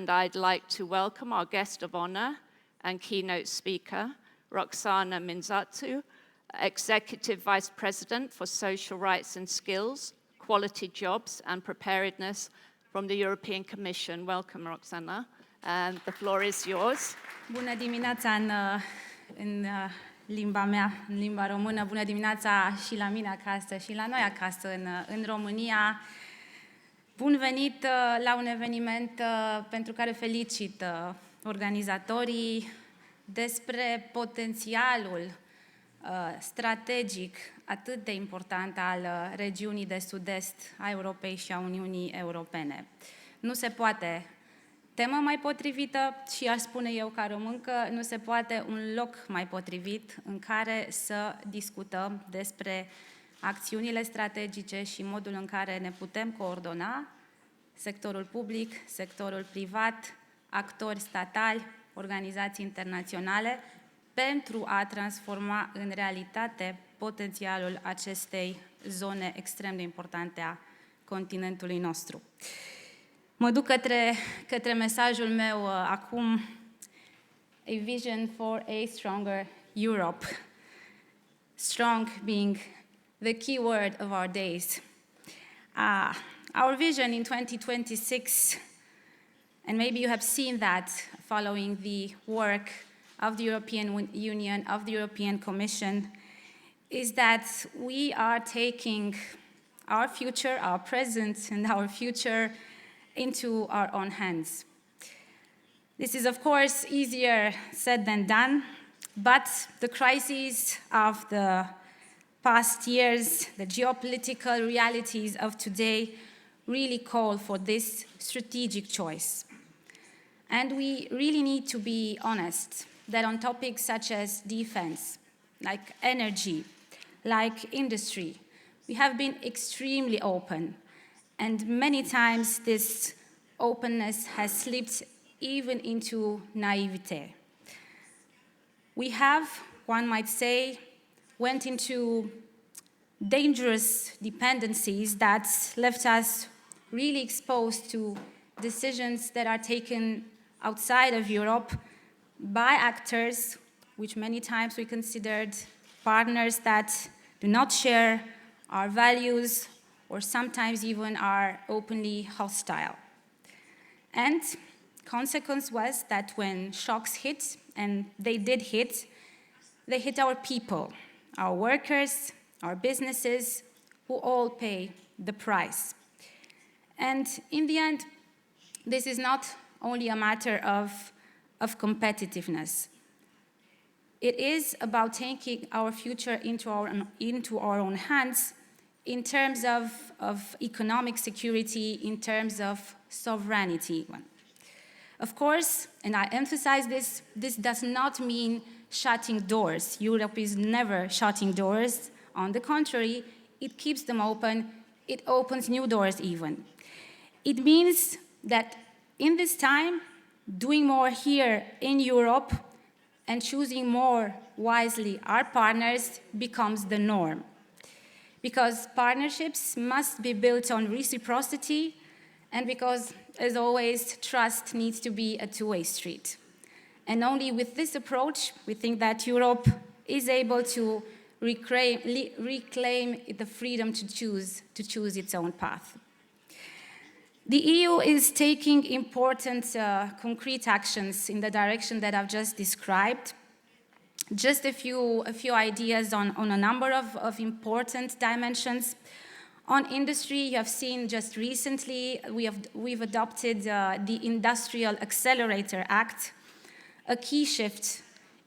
And I'd like to welcome our guest of honor and keynote speaker, Roxana Mînzatu, Executive Vice President for Social Rights and Skills, Quality Jobs and Preparedness from the European Commission. Welcome, Roxana. And the floor is yours. Bună dimineața în limba mea, în limba română. Bună dimineața și la mine acasă și la noi acasă în România. Bun venit la un eveniment pentru care felicit organizatorii despre potențialul strategic atât de important al regiunii de sud-est a Europei și a Uniunii Europene. Nu se poate temă mai potrivită și aș spune eu ca româncă, nu se poate un loc mai potrivit în care să discutăm despre acțiunile strategice și modul în care ne putem coordona sectorul public, sectorul privat, actori statali, organizații internaționale, pentru a transforma în realitate potențialul acestei zone extrem de importante a continentului nostru. Mă duc către mesajul meu acum, a vision for a stronger Europe. Strong being the key word of our days. Our vision in 2026, and maybe you have seen that following the work of the European Union, of the European Commission, is that we are taking our future, our present, and our future into our own hands. This is, of course, easier said than done, but the crises of the past years, the geopolitical realities of today, really call for this strategic choice. And we really need to be honest that on topics such as defense, like energy, like industry, we have been extremely open. And many times this openness has slipped even into naivete. We have, one might say, went into dangerous dependencies that left us really exposed to decisions that are taken outside of Europe by actors which many times we considered partners that do not share our values or sometimes even are openly hostile. And consequence was that when shocks hit, and they did hit, they hit our people, our workers, our businesses, who all pay the price. And in the end, this is not only a matter of competitiveness. It is about taking our future into our own hands in terms of economic security, in terms of sovereignty. Of course, and I emphasize this does not mean shutting doors. Europe is never shutting doors. On the contrary, it keeps them open. It opens new doors even. It means that in this time, doing more here in Europe and choosing more wisely our partners becomes the norm. Because partnerships must be built on reciprocity, and because, as always, trust needs to be a two-way street. And only with this approach, we think that Europe is able to reclaim the freedom to choose its own path. The EU is taking important concrete actions in the direction that I've just described. Just a few ideas on a number of important dimensions. On industry, you have seen just recently, we've adopted the Industrial Accelerator Act, a key shift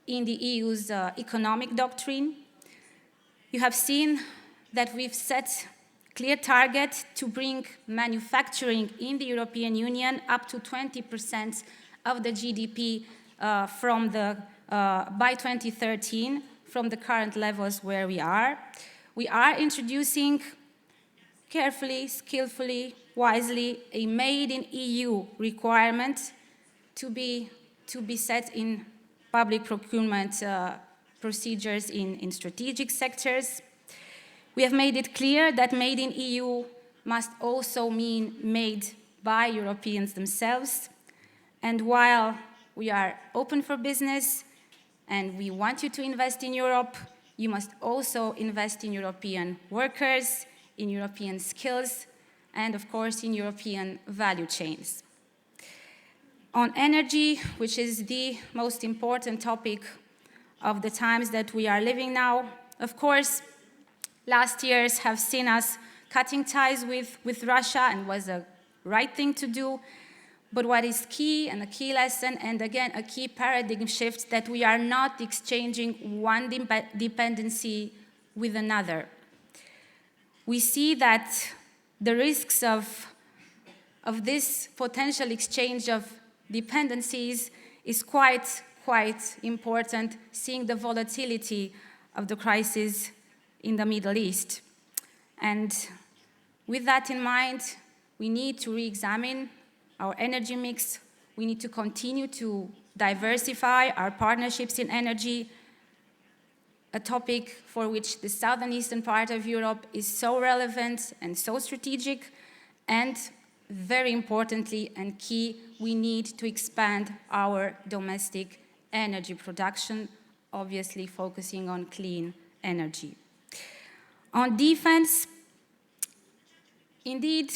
in the EU's economic doctrine. You have seen that we've set clear target to bring manufacturing in the European Union up to 20% of the GDP by 2013 from the current levels where we are. We are introducing carefully, skillfully, wisely a made in EU requirement to be set in public procurement procedures in strategic sectors. We have made it clear that made in EU must also mean made by Europeans themselves. And while we are open for business and we want you to invest in Europe, you must also invest in European workers, in European skills, and of course in European value chains. On energy, which is the most important topic of the times that we are living now, of course, last years have seen us cutting ties with Russia, and was a right thing to do. But what is key, and a key lesson, and again, a key paradigm shift, that we are not exchanging one dependency with another. We see that the risks of this potential exchange of dependencies is quite important, seeing the volatility of the crisis in the Middle East. And with that in mind, we need to re-examine our energy mix. We need to continue to diversify our partnerships in energy, a topic for which the southern eastern part of Europe is so relevant and so strategic. And very importantly and key, we need to expand our domestic energy production, obviously focusing on clean energy. On defense, indeed,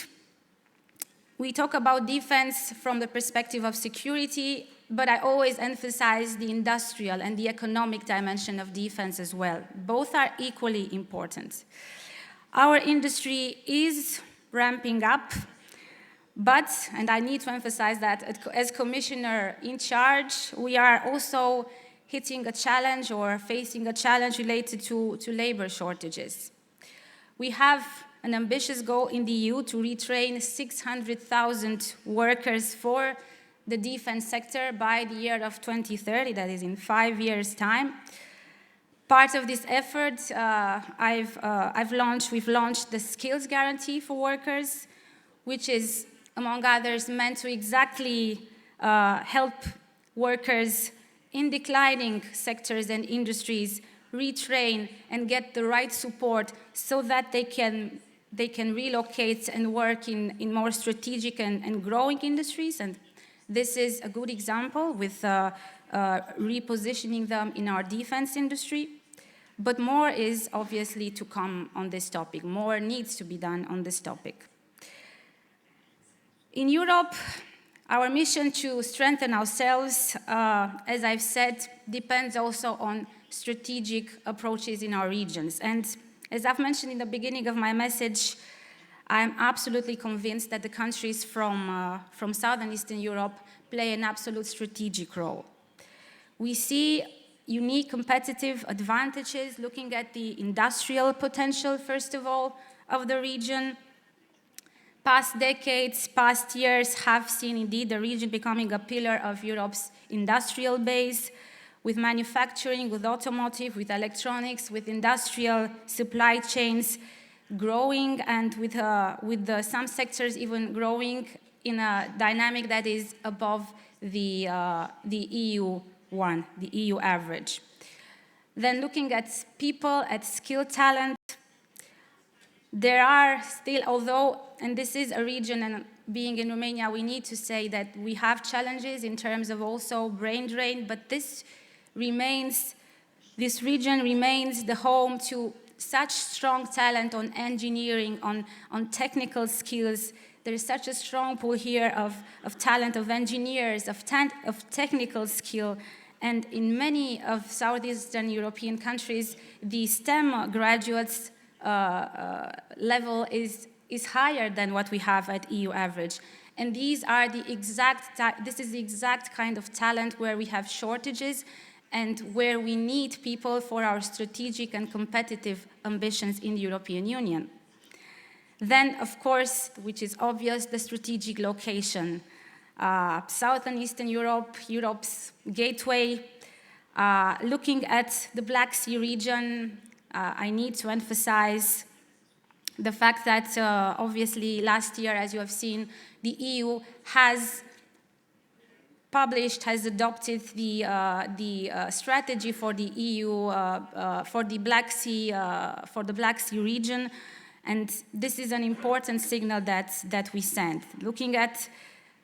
we talk about defense from the perspective of security, but I always emphasize the industrial and the economic dimension of defense as well. Both are equally important. Our industry is ramping up, but, and I need to emphasize that as commissioner in charge, we are also hitting a challenge or facing a challenge related to labor shortages. We have an ambitious goal in the EU to retrain 600,000 workers for the defense sector by the year of 2030, that is in 5 years' time. Part of this effort, we've launched the skills guarantee for workers, which is, among others, meant to exactly help workers in declining sectors and industries retrain and get the right support so that they can relocate and work in more strategic and growing industries. And this is a good example with repositioning them in our defense industry. But more is obviously to come on this topic. More needs to be done on this topic. In Europe, our mission to strengthen ourselves, as I've said, depends also on strategic approaches in our regions. And as I've mentioned in the beginning of my message, I'm absolutely convinced that the countries from Southern Eastern Europe play an absolute strategic role. We see unique competitive advantages looking at the industrial potential, first of all, of the region. Past decades, past years have seen indeed the region becoming a pillar of Europe's industrial base, with manufacturing, with automotive, with electronics, with industrial supply chains growing, and with some sectors even growing in a dynamic that is above the EU average. Then looking at people, at skilled talent, there are still, although, and this is a region, and being in Romania, we need to say that we have challenges in terms of also brain drain, but this region remains the home to such strong talent on engineering, on technical skills. There is such a strong pool here of talent, of engineers, of technical skill. And in many of Southeastern European countries, the STEM graduates level is higher than what we have at EU average. And this is the exact kind of talent where we have shortages and where we need people for our strategic and competitive ambitions in the European Union. Then, of course, which is obvious, the strategic location. Southern Eastern Europe, Europe's gateway. Looking at the Black Sea region, I need to emphasize the fact that obviously last year, as you have seen, the EU has adopted the strategy for the EU for the Black Sea region, and this is an important signal that we send. Looking at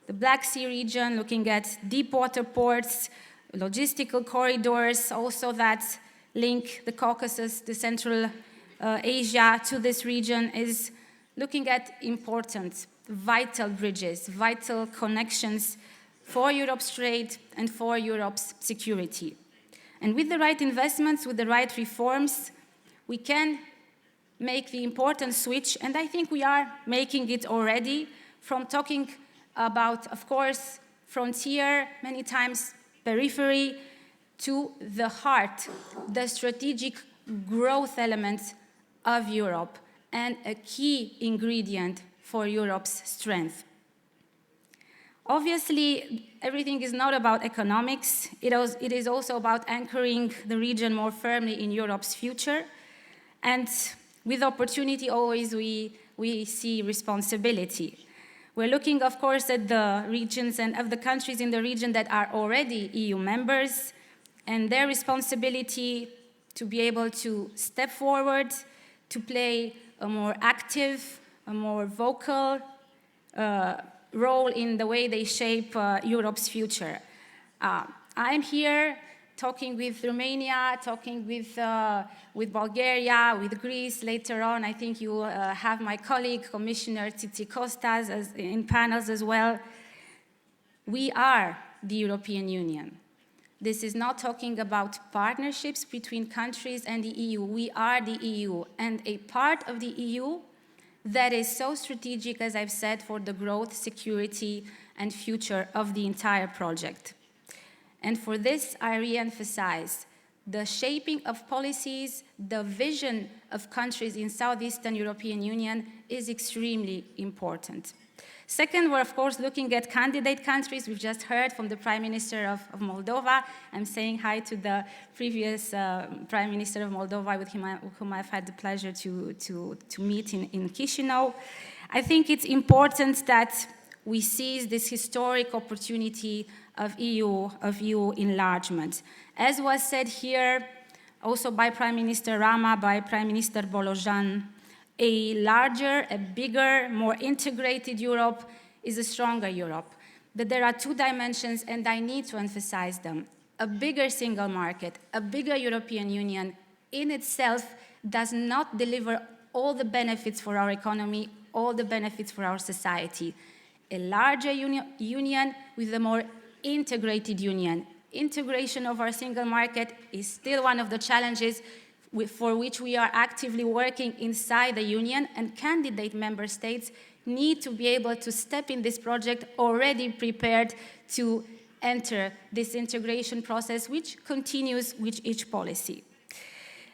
the Black Sea region, looking at deep water ports, logistical corridors, also that link the Caucasus, the Central Asia to this region, is looking at important, vital bridges, vital connections for Europe's trade and for Europe's security. And with the right investments, with the right reforms, we can make the important switch, and I think we are making it already, from talking about, of course, frontier, many times periphery, to the heart, the strategic growth element of Europe, and a key ingredient for Europe's strength. Obviously, everything is not about economics. It is also about anchoring the region more firmly in Europe's future. And with opportunity, always we see responsibility. We're looking, of course, at the regions and of the countries in the region that are already EU members, and their responsibility to be able to step forward, to play a more active, a more vocal role in the way they shape Europe's future. I'm here talking with Romania, talking with Bulgaria, with Greece. Later on, I think you will have my colleague, Commissioner Tzitzikostas, in panels as well. We are the European Union. This is not talking about partnerships between countries and the EU. We are the EU, and a part of the EU that is so strategic, as I've said, for the growth, security, and future of the entire project. And for this, I re-emphasize the shaping of policies, the vision of countries in Southeastern European Union is extremely important. Second, we're of course looking at candidate countries. We've just heard from the Prime Minister of Moldova. I'm saying hi to the previous Prime Minister of Moldova with whom I've had the pleasure to meet in Chisinau. I think it's important that we seize this historic opportunity of EU enlargement. As was said here, also by Prime Minister Rama, by Prime Minister Bolojan, a larger, a bigger, more integrated Europe is a stronger Europe. But there are two dimensions, and I need to emphasize them. A bigger single market, a bigger European Union in itself does not deliver all the benefits for our economy, all the benefits for our society. A larger union with a more integrated union. Integration of our single market is still one of the challenges for which we are actively working inside the Union, and candidate member states need to be able to step in this project already prepared to enter this integration process, which continues with each policy.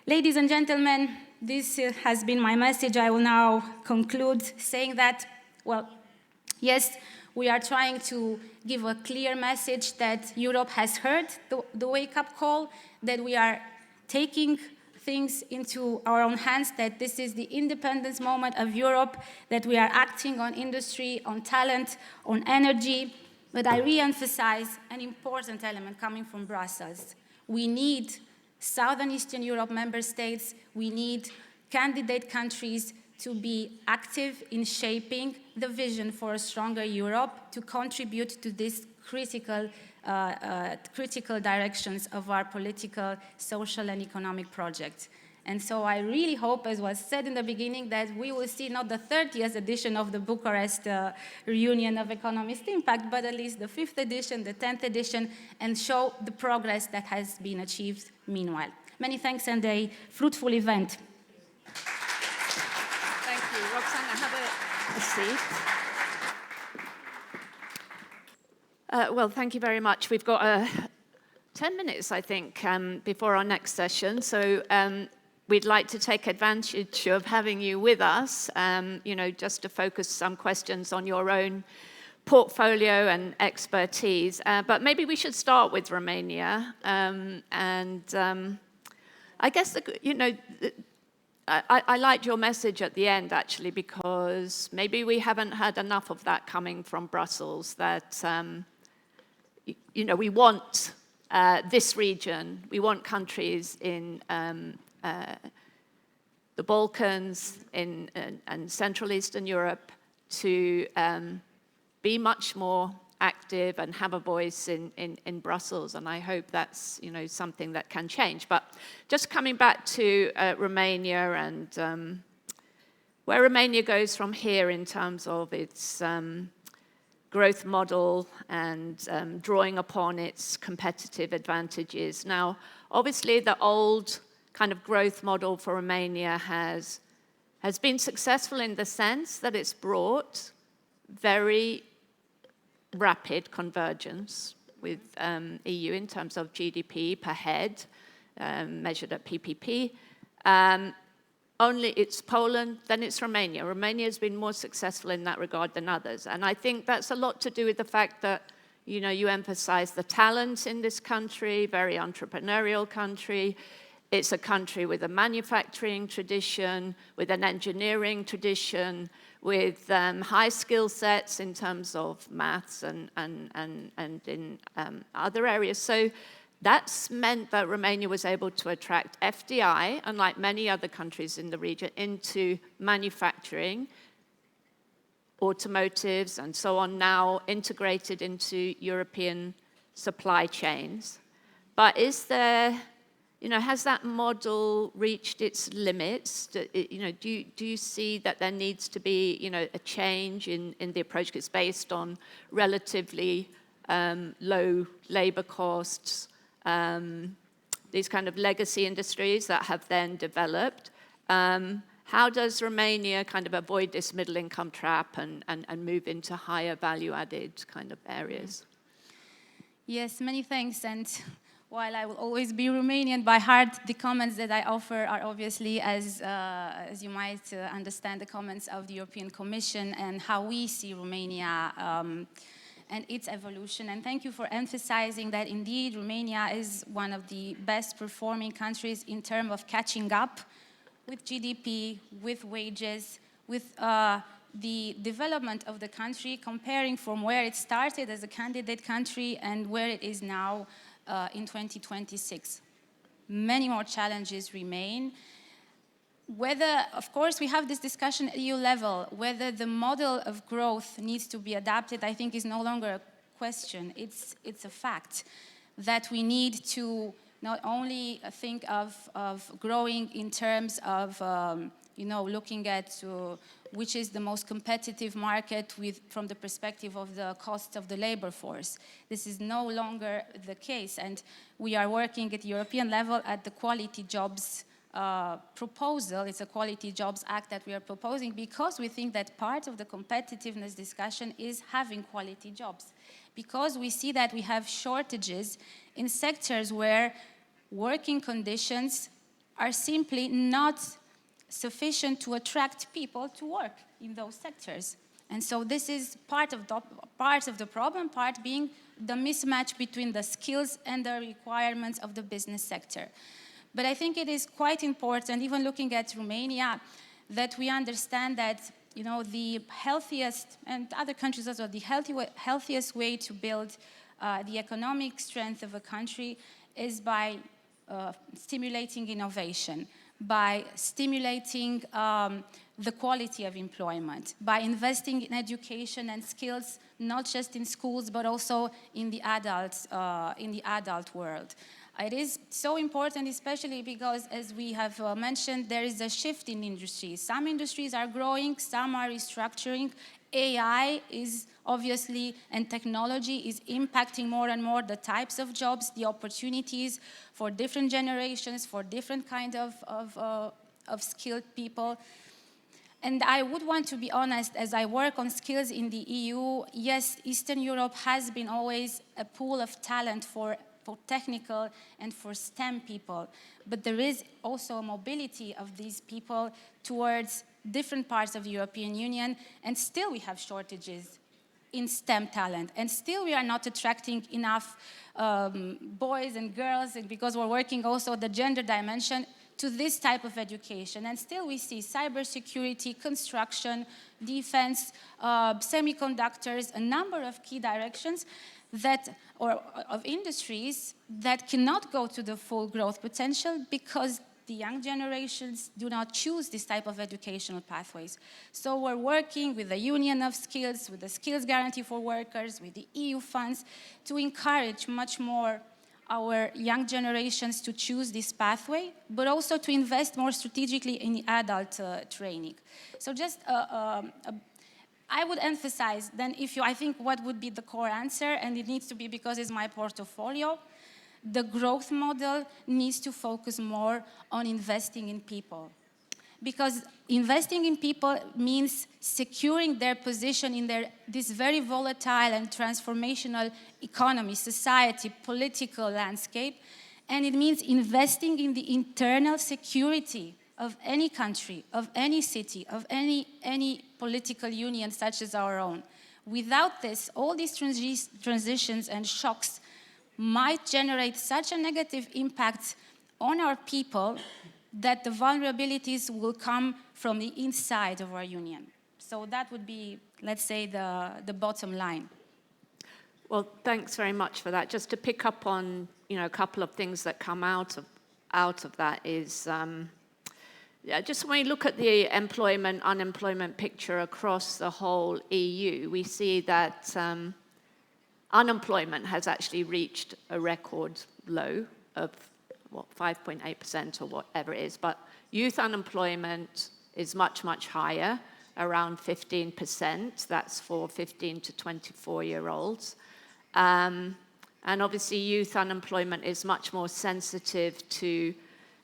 Ladies and gentlemen, this has been my message. I will now conclude saying that, well, yes, we are trying to give a clear message that Europe has heard the wake-up call, that we are taking things into our own hands, that this is the independence moment of Europe, that we are acting on industry, on talent, on energy. But I re-emphasize an important element coming from Brussels. We need Southern Eastern Europe member states, we need candidate countries to be active in shaping the vision for a stronger Europe, to contribute to this critical directions of our political, social, and economic project. And so I really hope, as was said in the beginning, that we will see not the 30th edition of the Bucharest Reunion of Economist Impact, but at least the 5th edition, the 10th edition, and show the progress that has been achieved meanwhile. Many thanks and a fruitful event. Thank you. Roxana, have a seat. Well, thank you very much. We've got 10 minutes, I think, before our next session. So we'd like to take advantage of having you with us, just to focus some questions on your own portfolio and expertise. But maybe we should start with Romania. I guess, I liked your message at the end, actually, because maybe we haven't had enough of that coming from Brussels, that we want this region, we want countries in the Balkans and Central Eastern Europe to be much more active and have a voice in Brussels, and I hope that's something that can change. But just coming back to Romania and where Romania goes from here in terms of its growth model and drawing upon its competitive advantages. Now, obviously, the old kind of growth model for Romania has been successful in the sense that it's brought very rapid convergence with EU in terms of GDP per head, measured at PPP. Only it's Poland, then it's Romania. Romania has been more successful in that regard than others. And I think that's a lot to do with the fact that, you emphasize the talent in this country, very entrepreneurial country. It's a country with a manufacturing tradition, with an engineering tradition, with high skill sets in terms of maths and in other areas. So that's meant that Romania was able to attract FDI, unlike many other countries in the region, into manufacturing, automotives, and so on, now integrated into European supply chains. But is there, has that model reached its limits? Do you see that there needs to be, a change in the approach? It's based on relatively low labor costs, these kind of legacy industries that have then developed. How does Romania kind of avoid this middle income trap and move into higher value added kind of areas? Yes, many thanks. And while I will always be Romanian by heart, the comments that I offer are obviously, as you might understand, the comments of the European Commission and how we see Romania and its evolution. And thank you for emphasizing that indeed Romania is one of the best performing countries in terms of catching up with GDP, with wages, with the development of the country, comparing from where it started as a candidate country and where it is now in 2026. Many more challenges remain. Whether, of course, we have this discussion at EU level, whether the model of growth needs to be adapted, I think is no longer a question. It's a fact that we need to not only think of growing in terms of, looking at which is the most competitive market from the perspective of the cost of the labor force. This is no longer the case, and we are working at European level at the quality jobs proposal. It's a Quality Jobs Act that we are proposing because we think that part of the competitiveness discussion is having quality jobs. Because we see that we have shortages in sectors where working conditions are simply not sufficient to attract people to work in those sectors. And so this is part of the problem, part being the mismatch between the skills and the requirements of the business sector. But I think it is quite important, even looking at Romania, that we understand that the healthiest, and other countries as well, the healthiest way to build the economic strength of a country is by stimulating innovation, by stimulating the quality of employment, by investing in education and skills, not just in schools, but also in the adult world. It is so important, especially because, as we have mentioned, there is a shift in industries. Some industries are growing, some are restructuring. AI is obviously, and technology is impacting more and more the types of jobs, the opportunities for different generations, for different kind of skilled people. And I would want to be honest, as I work on skills in the EU, yes, Eastern Europe has been always a pool of talent for technical and for STEM people. But there is also a mobility of these people towards different parts of the European Union, and still we have shortages in STEM talent. And still we are not attracting enough boys and girls, and because we're working also the gender dimension, to this type of education. And still we see cybersecurity, construction, defense, semiconductors, a number of key directions of industries that cannot go to the full growth potential because the young generations do not choose this type of educational pathways. So we're working with the Union of Skills, with the Skills Guarantee for Workers, with the EU funds, to encourage much more our young generations to choose this pathway, but also to invest more strategically in adult training. So just I would emphasize then I think what would be the core answer, and it needs to be because it's my portfolio, the growth model needs to focus more on investing in people. Because investing in people means securing their position in this very volatile and transformational economy, society, political landscape, and it means investing in the internal security of any country, of any city, of any political union such as our own. Without this, all these transitions and shocks might generate such a negative impact on our people that the vulnerabilities will come from the inside of our union. So that would be, let's say, the bottom line. Well, thanks very much for that. Just to pick up on, a couple of things that come out of that is, just when we look at the unemployment picture across the whole EU, we see that unemployment has actually reached a record low of 5.8% or whatever it is, but youth unemployment is much, much higher, around 15%. That's for 15 to 24-year-olds. And obviously youth unemployment is much more sensitive to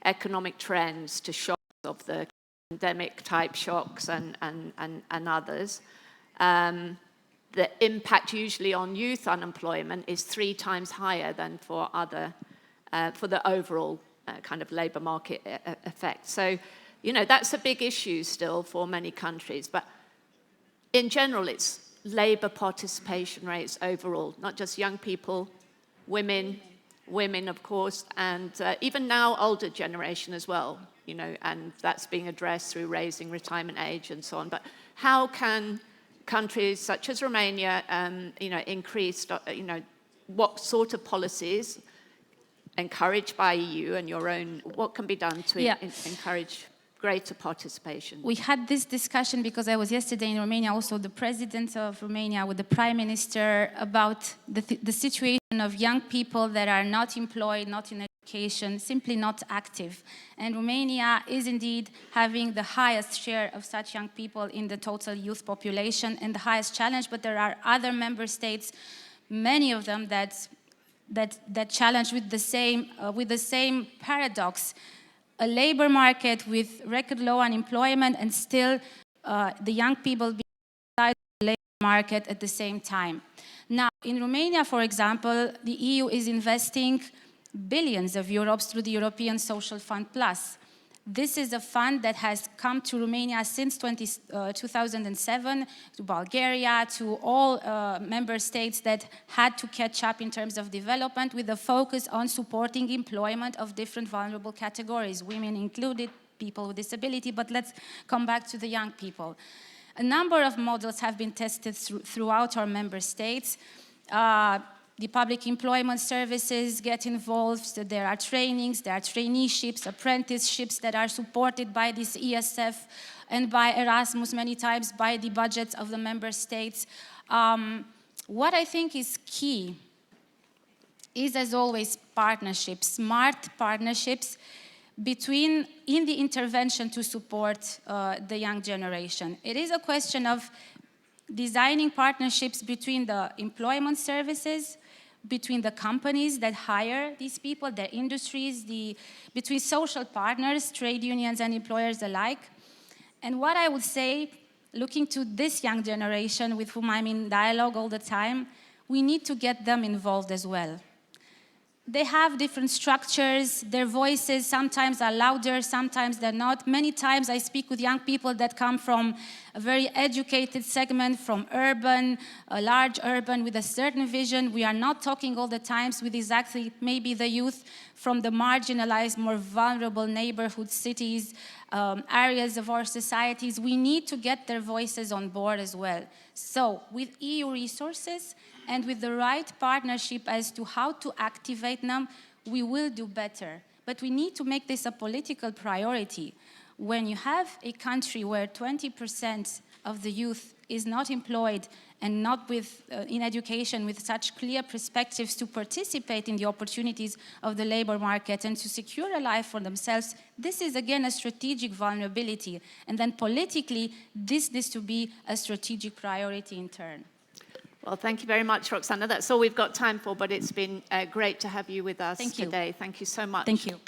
economic trends, to shocks of the pandemic type shocks and others. The impact usually on youth unemployment is 3 times higher than for the overall kind of labour market effect. So, that's a big issue still for many countries. But in general, it's labour participation rates overall, not just young people, women of course, and even now older generation as well, and that's being addressed through raising retirement age and so on. But how can countries such as Romania, increase, what sort of policies encouraged by EU and your own, what can be done to encourage greater participation? We had this discussion because I was yesterday in Romania, also the president of Romania with the prime minister, about the situation of young people that are not employed, not in education, simply not active. And Romania is indeed having the highest share of such young people in the total youth population and the highest challenge, but there are other member states, many of them that challenge with the same paradox. A labor market with record low unemployment and still the young people being inside the labor market at the same time. Now, in Romania, for example, the EU is investing billions of euros through the European Social Fund Plus. This is a fund that has come to Romania since 2007, to Bulgaria, to all member states that had to catch up in terms of development, with a focus on supporting employment of different vulnerable categories, women included, people with disability, but let's come back to the young people. A number of models have been tested throughout our member states. The public employment services get involved. There are trainings, there are traineeships, apprenticeships that are supported by this ESF and by Erasmus, many times by the budgets of the member states. What I think is key is, as always, partnerships, smart partnerships in the intervention to support the young generation. It is a question of designing partnerships between the employment services, between the companies that hire these people, the industries, between social partners, trade unions and employers alike. And what I would say, looking to this young generation with whom I'm in dialogue all the time, we need to get them involved as well. They have different structures, their voices sometimes are louder, sometimes they're not. Many times I speak with young people that come from a very educated segment, from urban, a large urban with a certain vision. We are not talking all the times with exactly maybe the youth from the marginalized, more vulnerable neighborhood cities, areas of our societies. We need to get their voices on board as well. So with EU resources, and with the right partnership as to how to activate them, we will do better. but we need to make this a political priority. When you have a country where 20% of the youth is not employed and not in education with such clear perspectives to participate in the opportunities of the labor market and to secure a life for themselves, this is again a strategic vulnerability. And then politically, this needs to be a strategic priority in turn. Well, thank you very much, Roxana. That's all we've got time for, but it's been great to have you with us today. Thank you so much. Thank you.